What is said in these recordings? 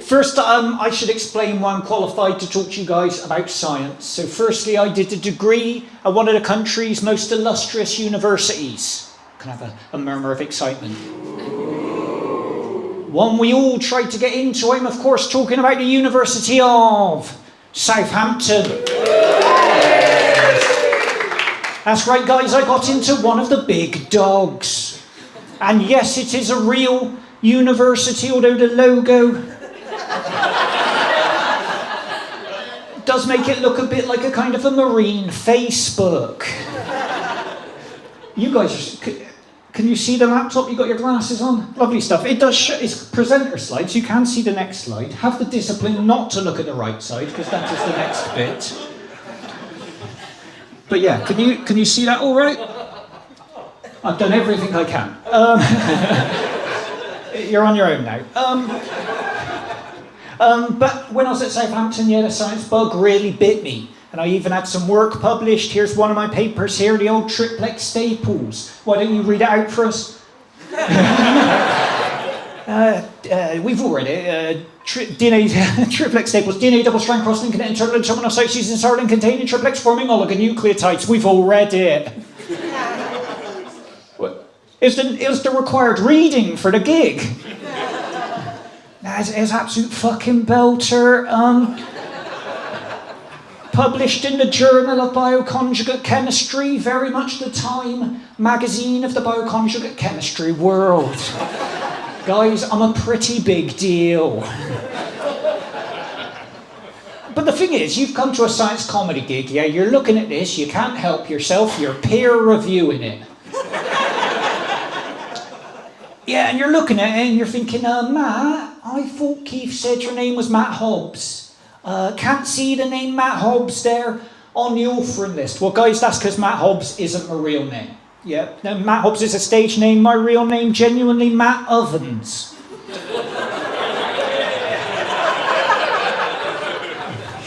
First, I should explain why I'm qualified to talk to you guys about science. So firstly, I did a degree at one of the country's most illustrious universities. Can I have a murmur of excitement? One we all tried to get into. I'm, of course, talking about the University of Southampton. That's right, guys, I got into one of the big dogs. And yes, it is a real university, although the logo does make it look a bit like a kind of a marine Facebook. You guys, can you see the laptop? You got your glasses on? Lovely stuff. It does it's presenter slides. You can see the next slide. Have the discipline not to look at the right side, because that is the next bit. But yeah, can you see that all right? I've done everything I can. You're on your own now. But when I was at Southampton, yeah, the science bug really bit me. And I even had some work published. Here's one of my papers here, the old triplex staples. Why don't you read it out for us? We've all read it. DNA triplex staples, DNA double-strand cross-linked internal and terminal sites using starlink containing triplex forming oligonucleotides. We've all read it. It was the required reading for the gig. It's absolute fucking belter. Published in the Journal of Bioconjugate Chemistry, very much the Time magazine of the bioconjugate chemistry world. Guys, I'm a pretty big deal. But the thing is, you've come to a science comedy gig, yeah? You're looking at this, you can't help yourself, you're peer reviewing it. Yeah, and you're looking at it and you're thinking, Matt, I thought Keith said your name was Matt Hobbs. Can't see the name Matt Hobbs there on the authoring list. Well, guys, that's because Matt Hobbs isn't my real name. Yeah, no, Matt Hobbs is a stage name. My real name, genuinely, Matt Ovens.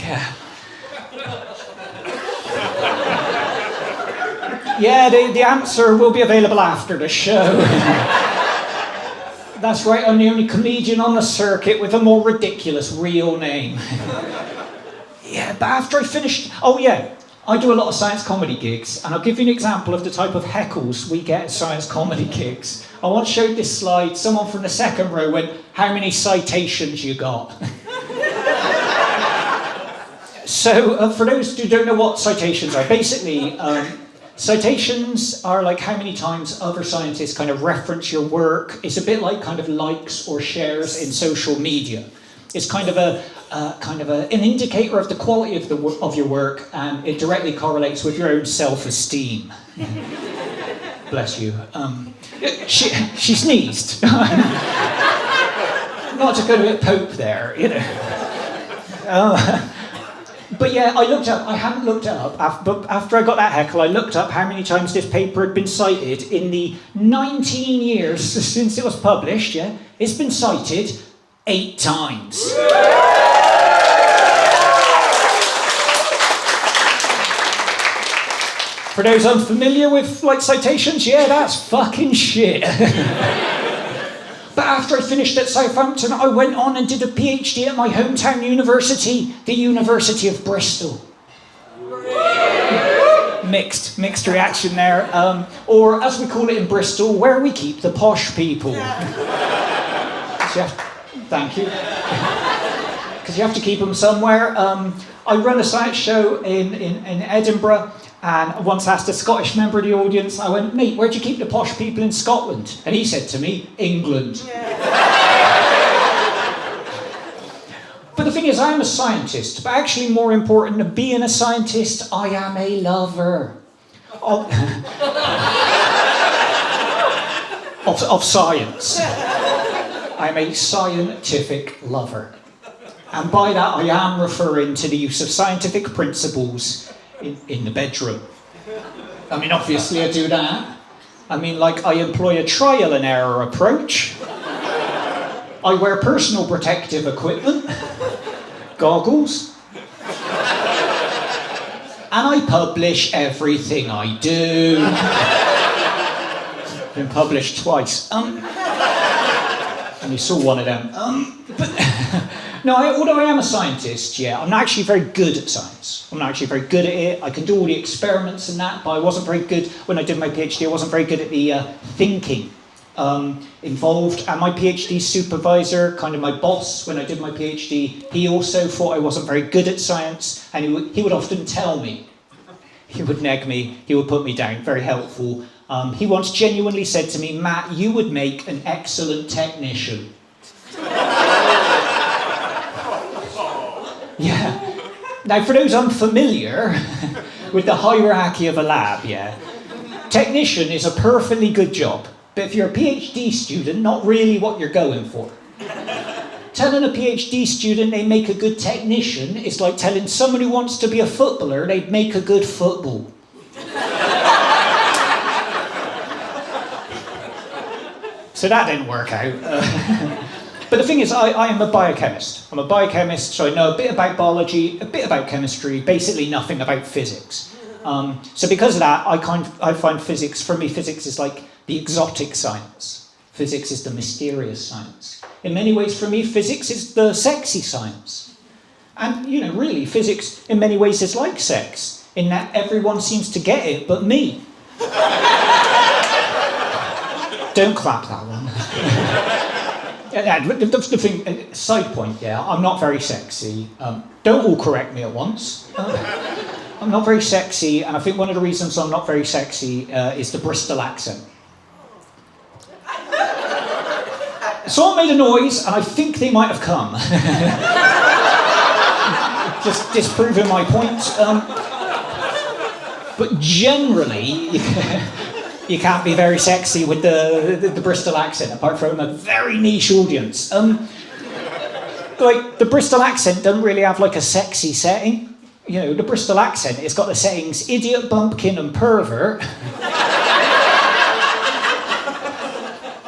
Yeah. Yeah, the answer will be available after the show. That's right, I'm the only comedian on the circuit with a more ridiculous real name. Yeah, but after I finished... Oh yeah, I do a lot of science comedy gigs, and I'll give you an example of the type of heckles we get at science comedy gigs. I once showed this slide, someone from the second row went, "How many citations you got?" So, for those who don't know what citations are, basically... citations are like how many times other scientists kind of reference your work. It's a bit like kind of likes or shares in social media. It's kind of an indicator of the quality of your work, and it directly correlates with your own self-esteem. Bless you. She sneezed. Not to go to a pope there, you know. But yeah, I hadn't looked it up, but after I got that heckle, I looked up how many times this paper had been cited in the 19 years since it was published, yeah? It's been cited 8 times. For those unfamiliar with, like, citations, yeah, that's fucking shit. But after I finished at Southampton, I went on and did a PhD at my hometown university, the University of Bristol. Mixed reaction there. Or, as we call it in Bristol, where we keep the posh people. Thank you. Because you have to keep them somewhere. I run a science show in Edinburgh, and I once asked a Scottish member of the audience, I went, "Mate, where do you keep the posh people in Scotland?" And he said to me, "England." But the thing is, I am a scientist, but actually more important than being a scientist, I am a lover. Of science. I'm a scientific lover. And by that I am referring to the use of scientific principles in the bedroom. I mean, obviously I do that. I mean, like, I employ a trial and error approach. I wear personal protective equipment, goggles, and I publish everything I do. Been published twice. And you saw one of them. No, although I am a scientist, yeah, I'm not actually very good at science. I'm not actually very good at it. I can do all the experiments and that, but I wasn't very good, when I did my PhD, I wasn't very good at the thinking involved. And my PhD supervisor, kind of my boss, when I did my PhD, he also thought I wasn't very good at science, and he would often tell me, he would neg me, he would put me down, very helpful. He once genuinely said to me, Matt, you would make an excellent technician. Yeah. Now, for those unfamiliar with the hierarchy of a lab, yeah, technician is a perfectly good job. But if you're a PhD student, not really what you're going for. Telling a PhD student they make a good technician is like telling someone who wants to be a footballer they'd make a good football. So that didn't work out. But the thing is, I am a biochemist. I'm a biochemist, so I know a bit about biology, a bit about chemistry, basically nothing about physics. So because of that, I find physics, for me, physics is like the exotic science. Physics is the mysterious science. In many ways, for me, physics is the sexy science. And, really, physics, in many ways, is like sex, in that everyone seems to get it but me. Don't clap that one. The thing, side point, yeah, I'm not very sexy. Don't all correct me at once. I'm not very sexy, and I think one of the reasons I'm not very sexy is the Bristol accent. Someone made a noise, and I think they might have come. Just disproving my point. But generally, you can't be very sexy with the Bristol accent, apart from a very niche audience. Like, the Bristol accent doesn't really have, like, a sexy setting. The Bristol accent, it's got the settings idiot, bumpkin, and pervert.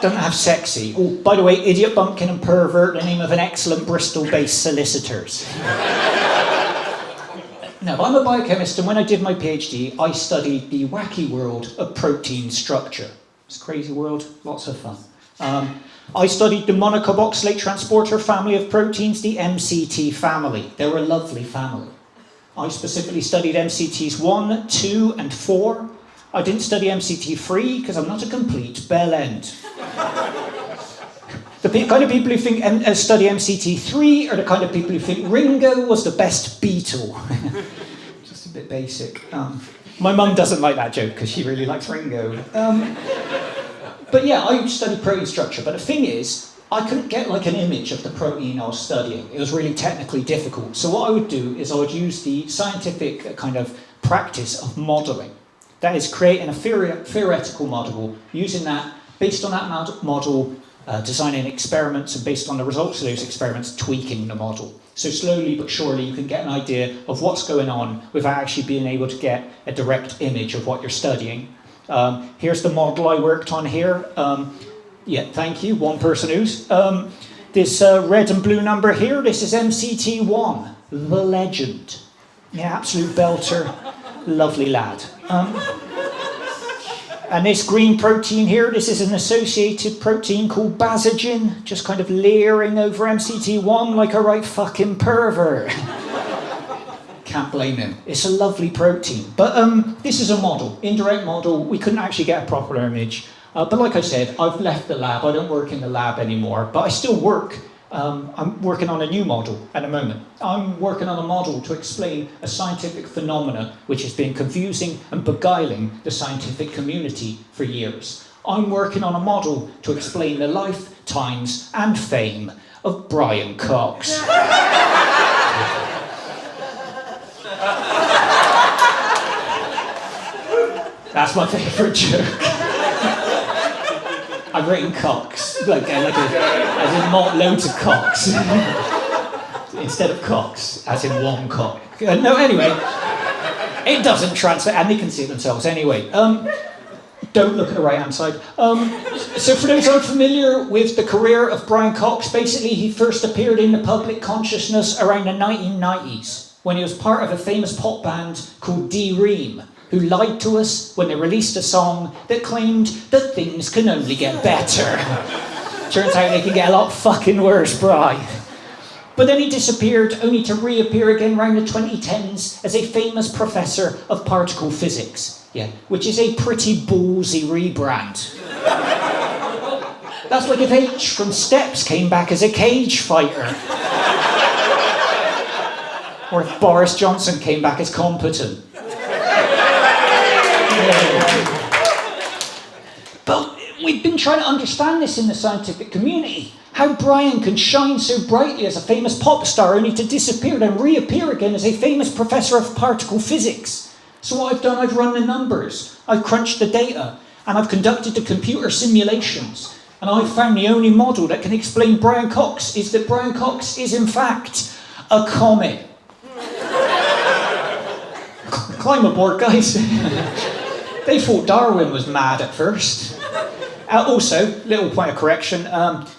Doesn't have sexy. Oh, by the way, idiot, bumpkin, and pervert, the name of an excellent Bristol-based solicitors. No, I'm a biochemist, and when I did my PhD, I studied the wacky world of protein structure. It's a crazy world, lots of fun. I studied the monocarboxylate transporter family of proteins, the MCT family. They're a lovely family. I specifically studied MCTs 1, 2, and 4. I didn't study MCT 3 because I'm not a complete bell end. The kind of people who think study MCT 3 are the kind of people who think Ringo was the best Beatle. Just a bit basic. My mum doesn't like that joke because she really likes Ringo. But yeah, I studied protein structure. But the thing is, I couldn't get like an image of the protein I was studying. It was really technically difficult. So what I would do is I would use the scientific kind of practice of modelling. That is, creating a theoretical model, using that, based on that model, designing experiments, and based on the results of those experiments, tweaking the model. So slowly but surely you can get an idea of what's going on without actually being able to get a direct image of what you're studying. Here's the model I worked on here. Yeah, thank you, one person who's. This red and blue number here, this is MCT1, the legend. Yeah, absolute belter, lovely lad. And this green protein here, this is an associated protein called basogen, just kind of layering over MCT1 like a right fucking pervert. Can't blame him. It's a lovely protein. But this is a model, indirect model. We couldn't actually get a proper image. But like I said, I've left the lab. I don't work in the lab anymore, but I still work. I'm working on a new model at the moment. I'm working on a model to explain a scientific phenomena which has been confusing and beguiling the scientific community for years. I'm working on a model to explain the life, times, and fame of Brian Cox. That's my favourite joke. I've written Cox, as in loads of cocks. Instead of cocks, as in one cock. No, anyway, it doesn't translate, and they can see it themselves anyway. Don't look at the right-hand side. So for those unfamiliar with the career of Brian Cox, basically he first appeared in the public consciousness around the 1990s, when he was part of a famous pop band called D-Ream, who lied to us when they released a song that claimed that things can only get better. Turns out they can get a lot fucking worse, Bri. But then he disappeared, only to reappear again around the 2010s as a famous professor of particle physics. Yeah, which is a pretty ballsy rebrand. That's like if H from Steps came back as a cage fighter. Or if Boris Johnson came back as competent. But we've been trying to understand this in the scientific community. How Brian can shine so brightly as a famous pop star only to disappear and reappear again as a famous professor of particle physics. So what I've done, I've run the numbers, I've crunched the data, and I've conducted the computer simulations. And I've found the only model that can explain Brian Cox is that Brian Cox is in fact a comet. Climb aboard, guys. They thought Darwin was mad at first. Also, little point of correction,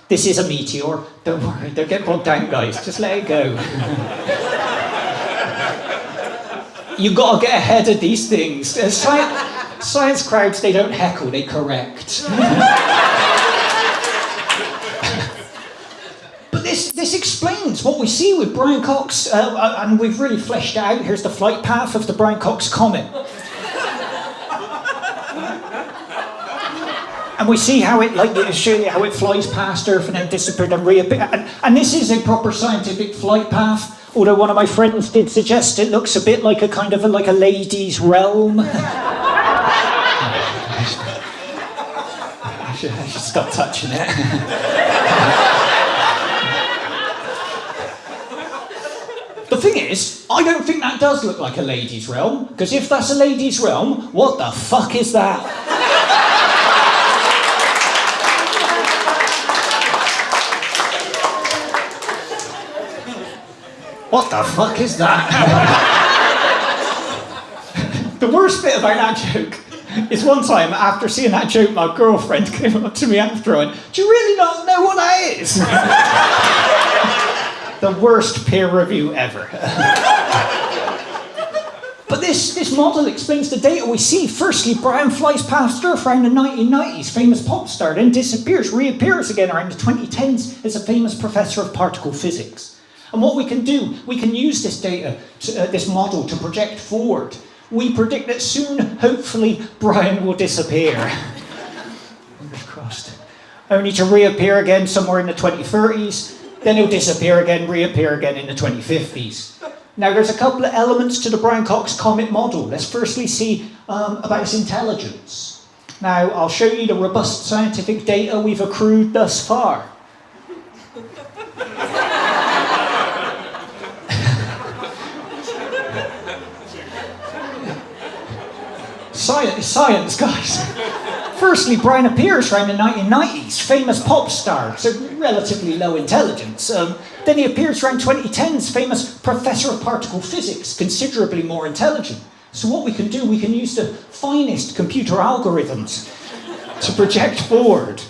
this is a meteor. Don't worry, don't get bogged down, guys. Just let it go. You've got to get ahead of these things. Science crowds, they don't heckle, they correct. But this explains what we see with Brian Cox, and we've really fleshed it out. Here's the flight path of the Brian Cox comet. And we see how it, show you how it flies past Earth and then disappeared and reappeared. And this is a proper scientific flight path. Although one of my friends did suggest it looks a bit like a kind of like a lady's realm. I should stop touching it. The thing is, I don't think that does look like a lady's realm, because if that's a lady's realm, what the fuck is that? What the fuck is that? The worst bit about that joke is one time after seeing that joke, my girlfriend came up to me after and went, "Do you really not know what that is?" The worst peer review ever. But this model explains the data we see. Firstly, Brian flies past Earth around the 1990s, famous pop star, then disappears, reappears again around the 2010s as a famous professor of particle physics. And what we can do, we can use this data, this model, to project forward. We predict that soon, hopefully, Brian will disappear. Fingers crossed. Only to reappear again somewhere in the 2030s, then he'll disappear again, reappear again in the 2050s. Now, there's a couple of elements to the Brian Cox comet model. Let's firstly see about its intelligence. Now, I'll show you the robust scientific data we've accrued thus far. Science, guys. Firstly, Brian appears around the 1990s, famous pop star, so relatively low intelligence. Then he appears around 2010s, famous professor of particle physics, considerably more intelligent. So what we can do, we can use the finest computer algorithms to project forward.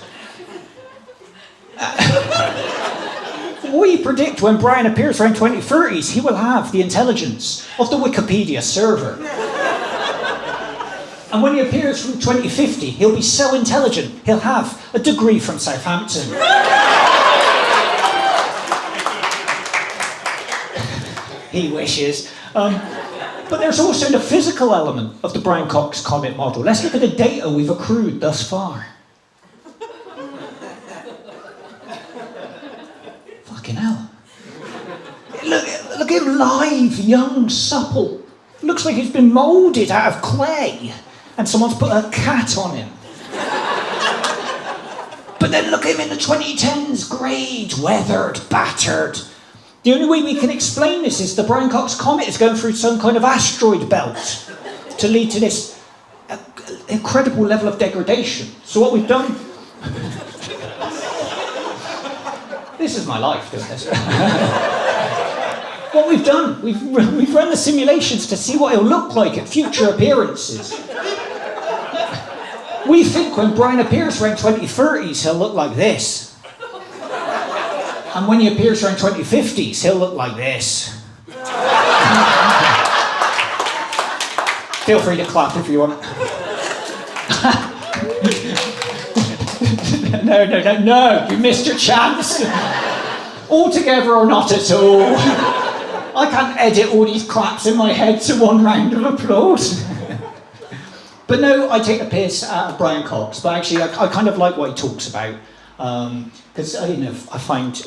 We predict when Brian appears around 2030s, he will have the intelligence of the Wikipedia server. And when he appears from 2050, he'll be so intelligent, he'll have a degree from Southampton. He wishes. But there's also the physical element of the Brian Cox comet model. Let's look at the data we've accrued thus far. Fucking hell. Look at him live, young, supple. Looks like he's been moulded out of clay. And someone's put a cat on him. But then look at him in the 2010s, greyed, weathered, battered. The only way we can explain this is the Brian Cox comet is going through some kind of asteroid belt to lead to this incredible level of degradation. So what we've done... This is my life, doing this. What we've done, we've run the simulations to see what it'll look like at future appearances. We think when Brian appears around 2030s, he'll look like this. And when he appears around 2050s, he'll look like this. Feel free to clap if you want. No, you missed your chance. All together or not at all. I can't edit all these claps in my head to one round of applause. But no, I take the piss out of Brian Cox, but actually I kind of like what he talks about. Because I find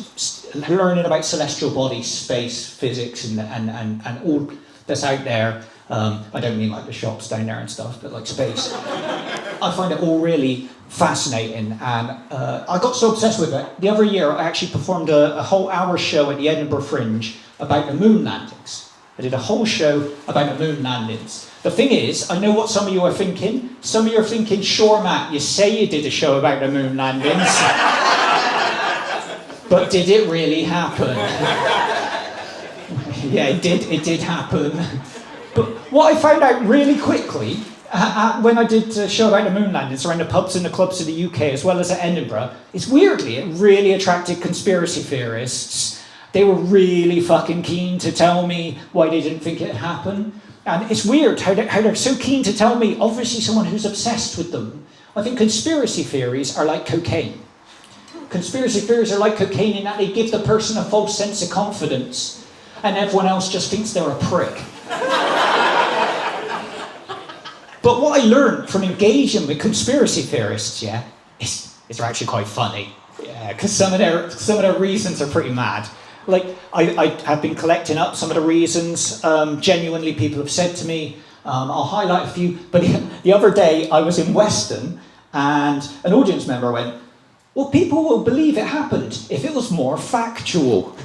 learning about celestial bodies, space, physics, and all that's out there, I don't mean like the shops down there and stuff, but like space. I find it all really fascinating, and I got so obsessed with it. The other year, I actually performed a whole hour show at the Edinburgh Fringe about the moon landings. I did a whole show about the moon landings. The thing is, I know what some of you are thinking. Some of you are thinking, sure, Matt, you say you did a show about the moon landings, but did it really happen? Yeah, it did happen. But what I found out really quickly, when I did a show about the moon landings around the pubs and the clubs of the UK, as well as at Edinburgh, is weirdly, it really attracted conspiracy theorists. They were really fucking keen to tell me why they didn't think it happened. And it's weird how they're so keen to tell me, obviously someone who's obsessed with them. I think conspiracy theories are like cocaine. Conspiracy theories are like cocaine in that they give the person a false sense of confidence, and everyone else just thinks they're a prick. But what I learned from engaging with conspiracy theorists, is they're actually quite funny. Yeah, because some of their reasons are pretty mad. Like, I have been collecting up some of the reasons genuinely people have said to me. I'll highlight a few. But the other day, I was in Weston, and an audience member went, well, people will believe it happened if it was more factual.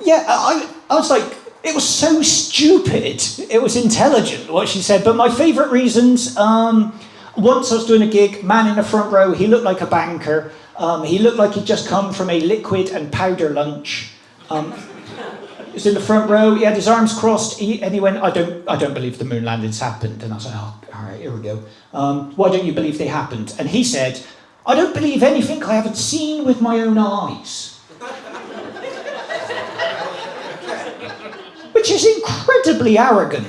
Yeah, I was like, it was so stupid. It was intelligent, what she said. But my favourite reasons, once I was doing a gig, man in the front row, he looked like a banker. He looked like he'd just come from a liquid and powder lunch. He was in the front row, he had his arms crossed, and he went, I don't believe the moon landings happened. And I was like, oh, all right, here we go. Why don't you believe they happened? And he said, I don't believe anything I haven't seen with my own eyes. Which is incredibly arrogant.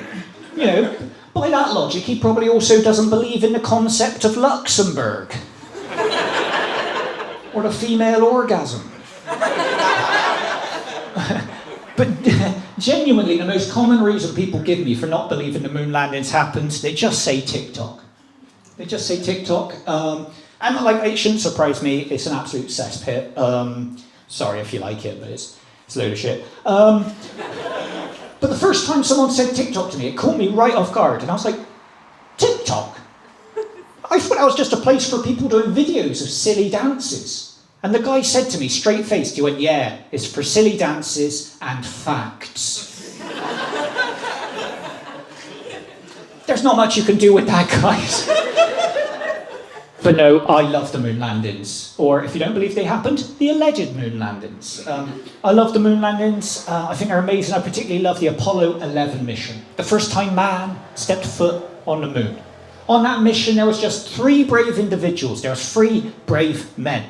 You know, by that logic, he probably also doesn't believe in the concept of Luxembourg. Or the female orgasm. But genuinely, the most common reason people give me for not believing the moon landings happened, they just say TikTok. They just say TikTok. And like, it shouldn't surprise me, it's an absolute cesspit. Sorry if you like it, but it's a load of shit. But the first time someone said TikTok to me, it caught me right off guard. And I was like, TikTok? I thought that was just a place for people doing videos of silly dances. And the guy said to me, straight-faced, he went, yeah, it's for silly dances and facts. There's not much you can do with that, guys. But no, I love the moon landings. Or, if you don't believe they happened, the alleged moon landings. I love the moon landings. I think they're amazing. I particularly love the Apollo 11 mission. The first time man stepped foot on the moon. On that mission, there was just 3 brave individuals. There was 3 brave men.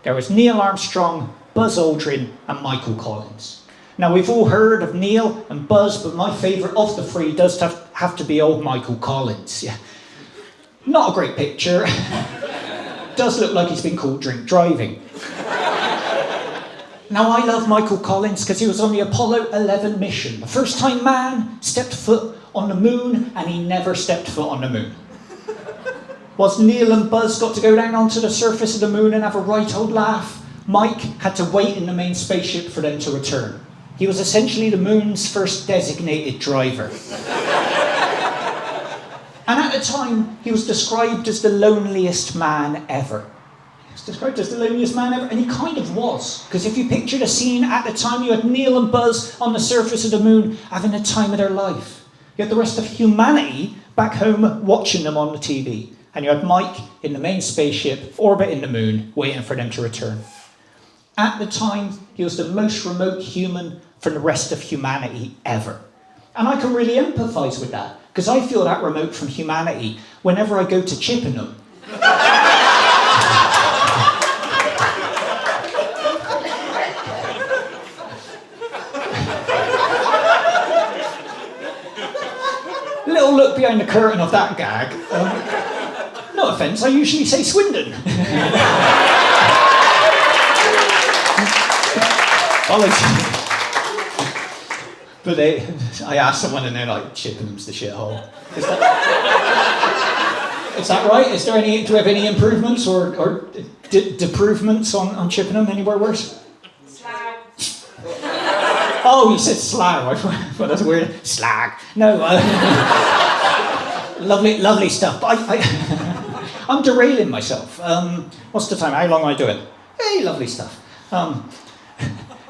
There was Neil Armstrong, Buzz Aldrin, and Michael Collins. Now, we've all heard of Neil and Buzz, but my favourite of the 3 does have to be old Michael Collins. Yeah. Not a great picture. Does look like he's been caught drink driving. Now, I love Michael Collins because he was on the Apollo 11 mission. The first time man stepped foot on the moon, and he never stepped foot on the moon. Whilst Neil and Buzz got to go down onto the surface of the moon and have a right old laugh, Mike had to wait in the main spaceship for them to return. He was essentially the moon's first designated driver. And at the time, he was described as the loneliest man ever. He was described as the loneliest man ever, and he kind of was. Because if you pictured a scene at the time, you had Neil and Buzz on the surface of the moon having the time of their life. You had the rest of humanity back home watching them on the TV. And you had Mike in the main spaceship, orbiting the moon, waiting for them to return. At the time, he was the most remote human from the rest of humanity ever. And I can really empathise with that, because I feel that remote from humanity whenever I go to Chippenham. Little look behind the curtain of that gag. No offence, I usually say Swindon. But I asked someone and they're like, Chippenham's the shithole. Is that right? Do we have any improvements or deprovements on Chippenham? Anywhere worse? Slag. Oh, you said slag. I thought that's weird. Slag. No. Lovely stuff. But I'm derailing myself. What's the time? How long am I doing? Hey, lovely stuff.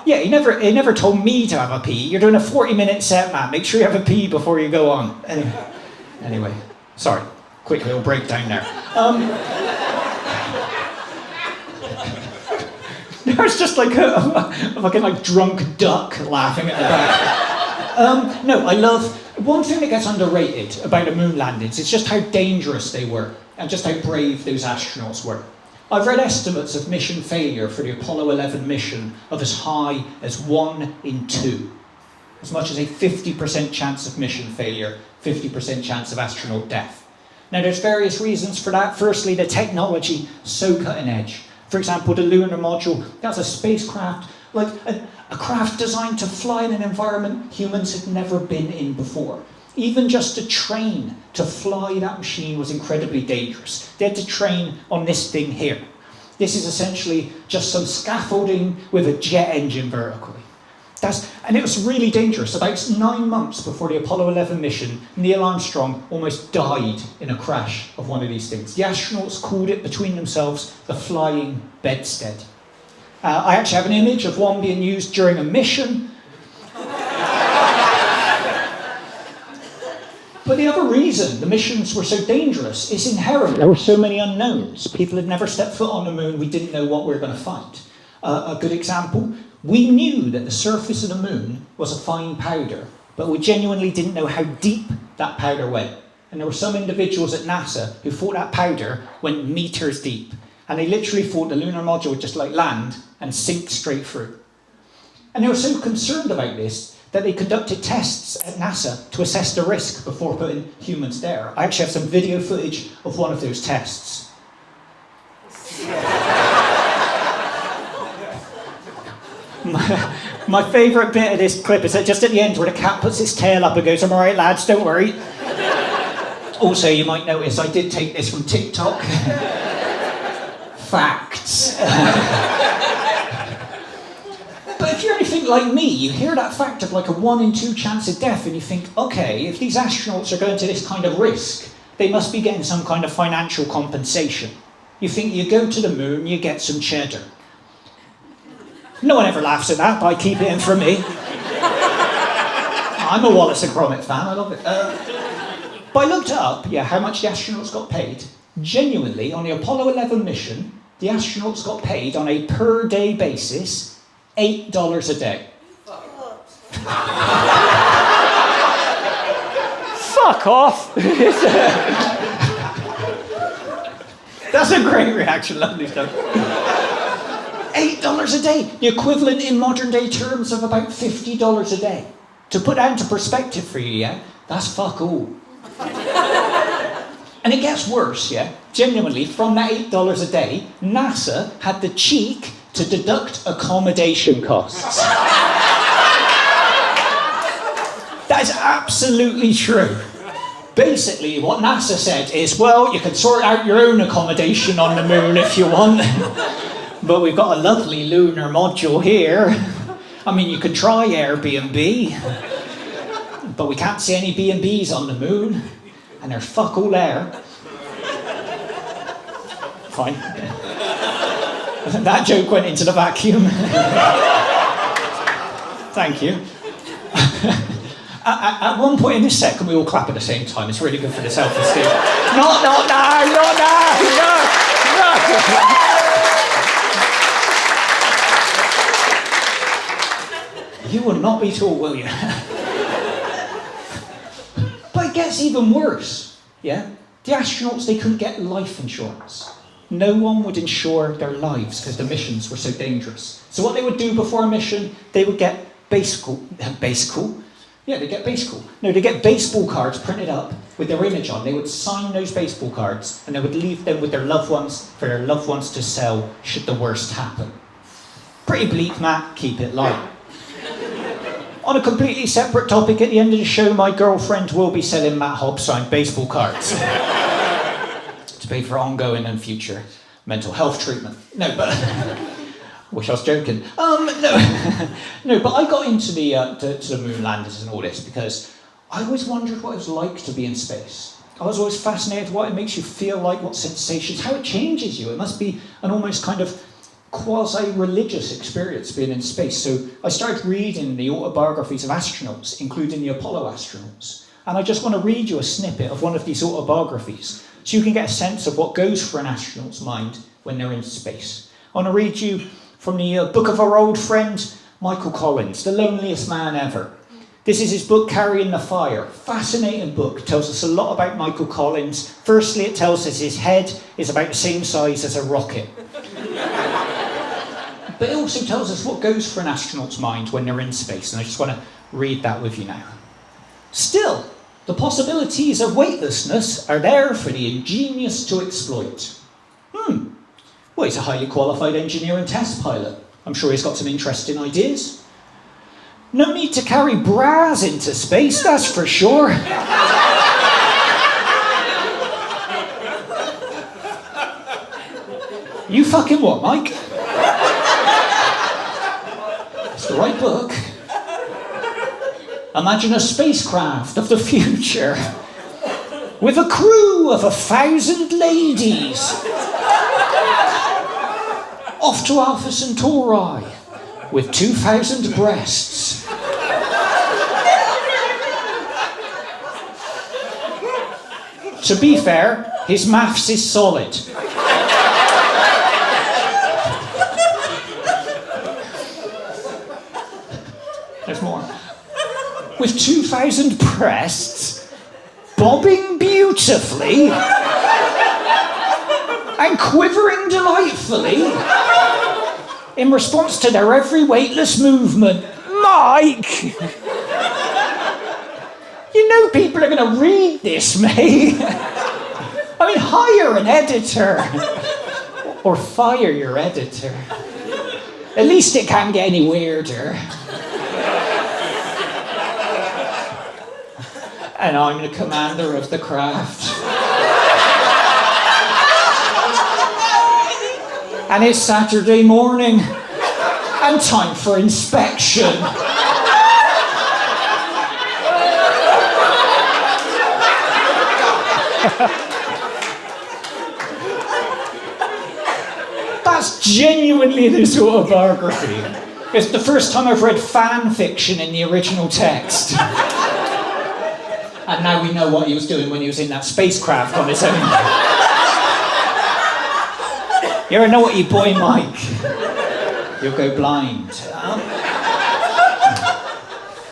Yeah, he never told me to have a pee. You're doing a 40-minute set, Matt. Make sure you have a pee before you go on. Anyway, sorry. Quick little breakdown there. There's just like a fucking like drunk duck laughing at the back. No, I love one thing that gets underrated about the moon landings. It's just how dangerous they were and just how brave those astronauts were. I've read estimates of mission failure for the Apollo 11 mission of as high as 1 in 2. As much as a 50% chance of mission failure, 50% chance of astronaut death. Now there's various reasons for that. Firstly, the technology, so cutting edge. For example, the lunar module, that's a spacecraft, like a craft designed to fly in an environment humans had never been in before. Even just to train to fly that machine was incredibly dangerous. They had to train on this thing here. This is essentially just some scaffolding with a jet engine vertically. And it was really dangerous. About 9 months before the Apollo 11 mission, Neil Armstrong almost died in a crash of one of these things. The astronauts called it between themselves the flying bedstead. I actually have an image of one being used during a mission. But the other reason the missions were so dangerous is inherent. There were so many unknowns. People had never stepped foot on the moon. We didn't know what we were going to find. A good example, we knew that the surface of the moon was a fine powder, but we genuinely didn't know how deep that powder went. And there were some individuals at NASA who thought that powder went meters deep. And they literally thought the lunar module would just like land and sink straight through. And they were so concerned about this that they conducted tests at NASA to assess the risk before putting humans there. I actually have some video footage of one of those tests. My favourite bit of this clip is that just at the end where the cat puts its tail up and goes, "I'm all right, lads, don't worry." Also, you might notice I did take this from TikTok. Facts. But if you're anything like me, you hear that fact of like a 1 in 2 chance of death and you think, okay, if these astronauts are going to this kind of risk, they must be getting some kind of financial compensation. You think you go to the moon, you get some cheddar. No one ever laughs at that, but I keep it in for me. I'm a Wallace and Gromit fan, I love it. But I looked up, how much the astronauts got paid. Genuinely, on the Apollo 11 mission, the astronauts got paid on a per day basis $8 a day. Fuck off! That's a great reaction, lovely stuff. $8 a day, the equivalent in modern day terms of about $50 a day. To put that into perspective for you, that's fuck all. And it gets worse, Genuinely, from that $8 a day, NASA had the cheek to deduct accommodation costs. That is absolutely true. Basically, what NASA said is, well, you can sort out your own accommodation on the moon if you want, but we've got a lovely lunar module here. I mean, you can try Airbnb, but we can't see any B&Bs on the moon, and there's fuck all there. Fine. That joke went into the vacuum. Thank you. At one point in this set, can we all clap at the same time? It's really good for the self-esteem. Not now. You will not be tall, will you? But it gets even worse, The astronauts, they couldn't get life insurance. No one would insure their lives because the missions were so dangerous. So what they would do before a mission, they would get baseball cards printed up with their image on. They would sign those baseball cards and they would leave them with their loved ones for their loved ones to sell should the worst happen. Pretty bleak, Matt. Keep it light. On a completely separate topic, at the end of the show, my girlfriend will be selling Matt Hobbs signed baseball cards to pay for ongoing and future mental health treatment. No, but wish I was joking. No, but I got into the moon landers and all this because I always wondered what it was like to be in space. I was always fascinated what it makes you feel like, what sensations, how it changes you. It must be an almost kind of quasi-religious experience being in space. So I started reading the autobiographies of astronauts, including the Apollo astronauts. And I just want to read you a snippet of one of these autobiographies so you can get a sense of what goes through an astronaut's mind when they're in space. I want to read you from the book of our old friend, Michael Collins, The Loneliest Man Ever. This is his book, Carrying the Fire. Fascinating book. Tells us a lot about Michael Collins. Firstly, it tells us his head is about the same size as a rocket. But it also tells us what goes through an astronaut's mind when they're in space, and I just want to read that with you now. Still, the possibilities of weightlessness are there for the ingenious to exploit. Well, he's a highly qualified engineer and test pilot. I'm sure he's got some interesting ideas. No need to carry bras into space, that's for sure. You fucking what, Mike? It's the right book. Imagine a spacecraft of the future with a crew of 1,000 ladies off to Alpha Centauri with 2,000 breasts. To be fair, his maths is solid. There's more. With 2,000 breasts, bobbing beautifully and quivering delightfully in response to their every weightless movement. Mike! You know people are going to read this, mate. I mean, hire an editor. Or fire your editor. At least it can't get any weirder. And I'm the commander of the craft. And it's Saturday morning, and time for inspection. That's genuinely this autobiography. It's the first time I've read fan fiction in the original text. And now we know what he was doing when he was in that spacecraft on his own. You're a naughty boy, Mike. You'll go blind.